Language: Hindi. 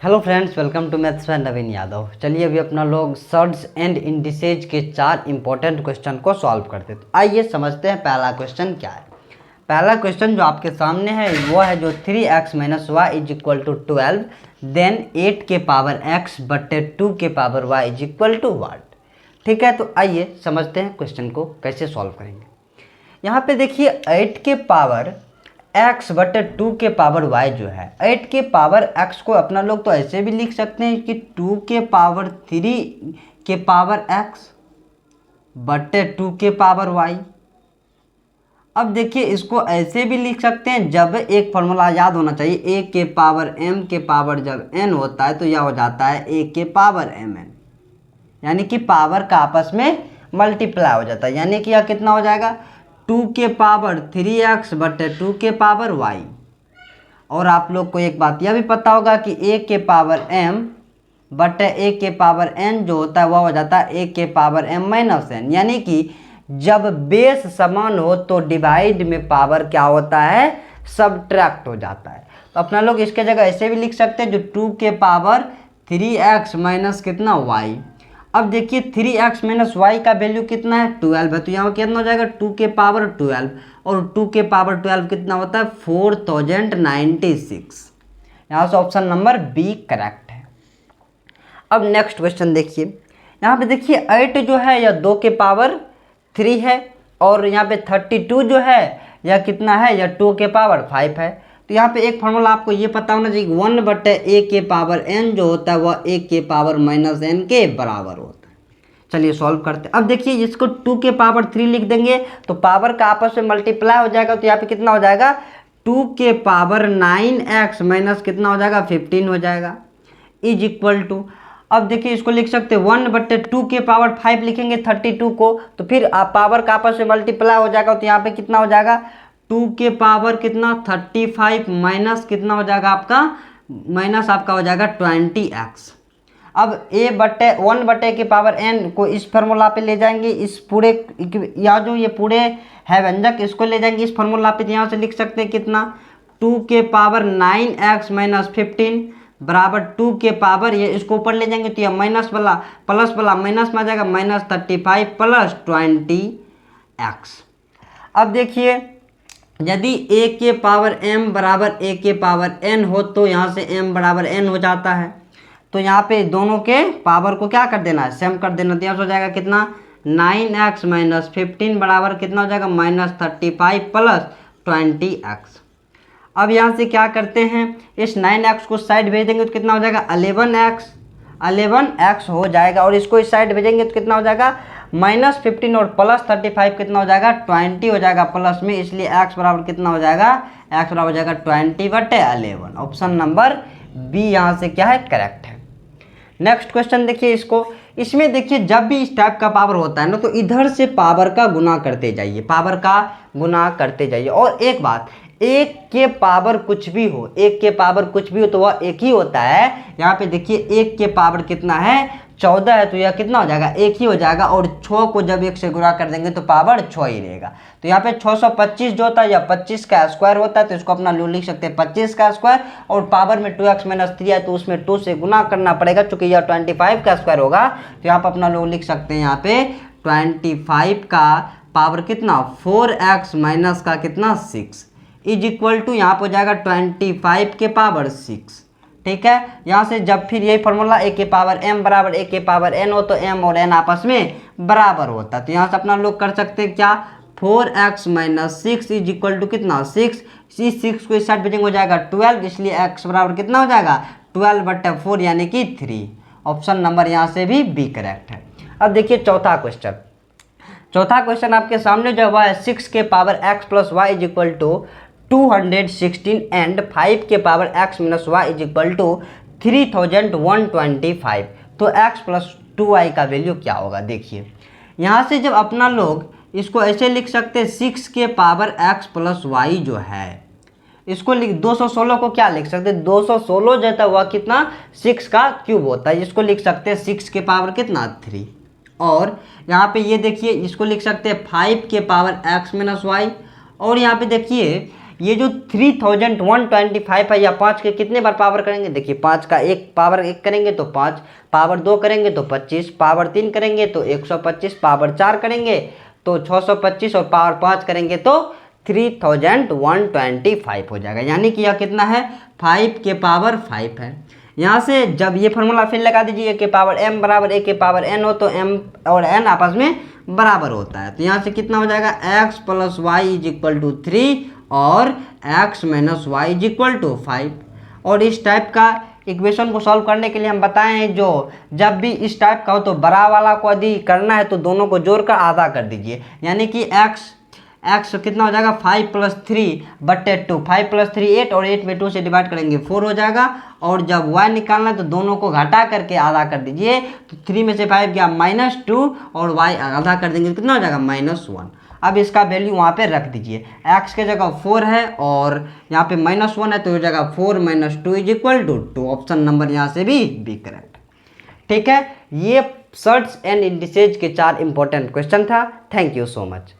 Hello friends, welcome to maths by Naveen Yadav. चलिए अभी अपना लोग सर्ड्स एंड इंडिसेज के 4 इंपॉर्टेंट क्वेश्चन को सॉल्व करते हैं। तो आइए समझते हैं पहला क्वेश्चन क्या है। पहला क्वेश्चन जो आपके सामने है वो है जो 3x - y is equal to 12 then 8 के पावर x बटे 2 के power y is equal to what. ठीक है, तो आइए समझते हैं क्वेश्चन को कैसे सॉल्व करेंगे। यहाँ पे देखिए 8 के पावर x बटे 2 के पावर y जो है, 8 के पावर x को अपना लोग तो ऐसे भी लिख सकते हैं कि 2 के पावर 3 के पावर x बटे 2 के पावर y। अब देखिए इसको ऐसे भी लिख सकते हैं, जब एक फॉर्मूला याद होना चाहिए, a के पावर m के पावर जब n होता है तो यह हो जाता है a के पावर mn, यानी कि पावर का आपस में मल्टीप्लाई हो जाता है। यानी कि यह कितना हो जाएगा 2 के पावर 3x बटे 2 के पावर y। और आप लोग को एक बात यह भी पता होगा कि a के पावर m बटे a के पावर n जो होता है वह हो जाता है a के पावर m माइनस n। यानी कि जब बेस समान हो तो डिवाइड में पावर क्या होता है, सब्ट्रैक्ट हो जाता है। तो अपना लोग इसके जगह ऐसे भी लिख सकते हैं जो 2 के पावर 3x माइनस कितना y। अब देखिए 3x माइनस वाई का वैल्यू कितना है 12 है, तो यहाँ कितना हो जाएगा 2 के पावर 12, और 2 के पावर 12 कितना होता है 4096। यहाँ से ऑप्शन नंबर बी करेक्ट है। अब नेक्स्ट क्वेश्चन देखिए, यहाँ पे देखिए 8 जो है यह 2 के पावर 3 है, और यहाँ पे 32 जो है यह कितना है, यह 2 के पावर 5 है। तो यहाँ पे एक फॉर्मूला आपको ये पता होना चाहिए, 1 बटे a के पावर n जो होता है वह a के पावर माइनस n के बराबर होता है। चलिए सॉल्व करते हैं। अब देखिए इसको 2 के पावर 3 लिख देंगे तो पावर का आपस में मल्टीप्लाई हो जाएगा, तो यहाँ पे कितना हो जाएगा 2 के पावर 9x माइनस कितना हो जाएगा 15 हो जाएगा इज इक्वल टू। अब देखिए इसको लिख सकते हैं 1 बटे 2 के पावर 5 लिखेंगे 32 को, तो फिर आप पावर का आपस में मल्टीप्लाई हो जाएगा, तो यहाँ पे कितना हो जाएगा 2 के पावर कितना 35 माइनस कितना हो जाएगा आपका, माइनस आपका हो जाएगा 20x। अब a बटे 1 बटे के पावर n को इस फार्मूला पे ले जाएंगे, इस पूरे या जो ये पूरे है व्यंजक इसको ले जाएंगे इस फार्मूला पे, यहाँ से लिख सकते हैं कितना 2 के पावर 9x माइनस 15 बराबर 2 के पावर, ये इसको ऊपर ले जाएंगे तो यह माइनस वाला प्लस वाला माइनस में आ जाएगा माइनस 35 प्लस 20x। अब देखिए यदि a के पावर m बराबर a के पावर n हो तो यहाँ से m बराबर n हो जाता है, तो यहाँ पे दोनों के पावर को क्या कर देना है, सेम कर देना। तो यहाँ से हो जाएगा कितना 9x माइनस 15 बराबर कितना हो जाएगा माइनस 35 प्लस 20x। अब यहाँ से क्या करते हैं, इस 9x को साइड भेज देंगे तो कितना हो जाएगा 11x हो जाएगा, और इसको इस साइड भेजेंगे तो कितना हो जाएगा माइनस 15 और प्लस 35 कितना हो जाएगा 20 हो जाएगा प्लस में, इसलिए x बराबर कितना हो जाएगा, x बराबर हो जाएगा 20 बटे 11। ऑप्शन नंबर बी यहाँ से क्या है, करेक्ट है। नेक्स्ट क्वेश्चन देखिए इसको, इसमें देखिए जब भी इस टाइप का पावर होता है ना तो इधर से पावर का गुना करते जाइए, पावर का गुना करते जाइए। और एक बात, एक के पावर कुछ भी हो, एक के पावर कुछ भी हो तो वह एक ही होता है। यहाँ पे देखिए एक के पावर कितना है 14 है, तो यह कितना हो जाएगा एक ही हो जाएगा, और 6 को जब 1 से गुणा कर देंगे तो पावर 6 ही रहेगा। तो यहाँ पे 625 जो होता है या 25 का स्क्वायर होता है, तो इसको अपना लिख सकते हैं 25 का स्क्वायर, और पावर में 2x माइनस 3 है तो उसमें 2 से गुना करना पड़ेगा, चूंकि यह 25 का स्क्वायर होगा। तो यहाँ पर अपना लोग लिख सकते हैं यहाँ पे 25 का पावर कितना 4x माइनस का कितना 6 इज इक्वल टू, यहाँ पर हो जाएगा 25 के पावर 6। ठीक है, यहाँ से जब फिर यही फॉर्मूला a के पावर m बराबर a के पावर n हो तो m और n आपस में बराबर होता है। तो यहाँ से अपना लोग कर सकते हैं क्या 4x minus 6 is equal to कितना 6, इस 6 को इस साइड भेजेंगे हो जाएगा 12, इसलिए x बराबर कितना हो जाएगा 12 बटे 4 यानी कि 3। ऑप्शन नंबर यहाँ से भी बी करेक्ट है। अब देखिए चौथा क्वेश्चन आपके सामने जो है 6 के power x plus y is equal to 216 and 5 के power x minus y is equal to 3125। तो x प्लस 2y का वैल्यू क्या होगा। देखिए यहाँ से जब अपना लोग इसको ऐसे लिख सकते हैं 6 के पावर x प्लस वाई जो है इसको लिख 216 को क्या लिख सकते हैं 216 जो है वह कितना 6 का क्यूब होता है, इसको लिख सकते हैं 6 के पावर कितना 3। और यहाँ पे ये देखिए इसको लिख सकते हैं 5 के पावर x माइनस वाई, और यहाँ पे देखिए ये जो 3125 है या 5 के कितने बार पावर करेंगे, देखिए 5 का एक पावर 1 करेंगे तो 5, पावर 2 करेंगे तो 25, पावर 3 करेंगे तो 125, पावर 4 करेंगे तो 625 और पावर 5 करेंगे तो 3125 हो जाएगा। यानी कि यह कितना है, 5 के पावर 5 है। यहाँ से जब ये फॉर्मूला फिर लगा दीजिए, के पावर m बराबर a के पावर n हो तो m और n आपस में बराबर होता है। तो यहाँ से कितना हो जाएगा, x plus y is equal to 3 और x minus y is equal to 5। और इस टाइप का इक्वेशन को सॉल्व करने के लिए हम बताए हैं, जो जब भी इस टाइप का हो तो बड़ा वाला को यदि करना है तो दोनों को जोड़कर आधा कर दीजिए। यानी कि x कितना हो जाएगा, 5 प्लस 3 बट्टे 2, 5 प्लस 3 8 और 8 में 2 से डिवाइड करेंगे 4 हो जाएगा। और जब y निकालना है तो दोनों को घटा करके आधा कर दीजिए। तो 3 में से 5 गया -2 और y आधा कर देंगे तो कितना हो जाएगा, -1। अब इसका वैल्यू वहाँ पे रख दीजिए, x के जगह 4 है और यहाँ पे -1 है तो हो जाएगा 4 - 2 is equal to 2। Option number यहाँ से भी करेक्ट। ठीक है, ये सर्ट्स एंड इंडिसेज के 4 इंपॉर्टेंट क्वेश्चन था। Thank you so much.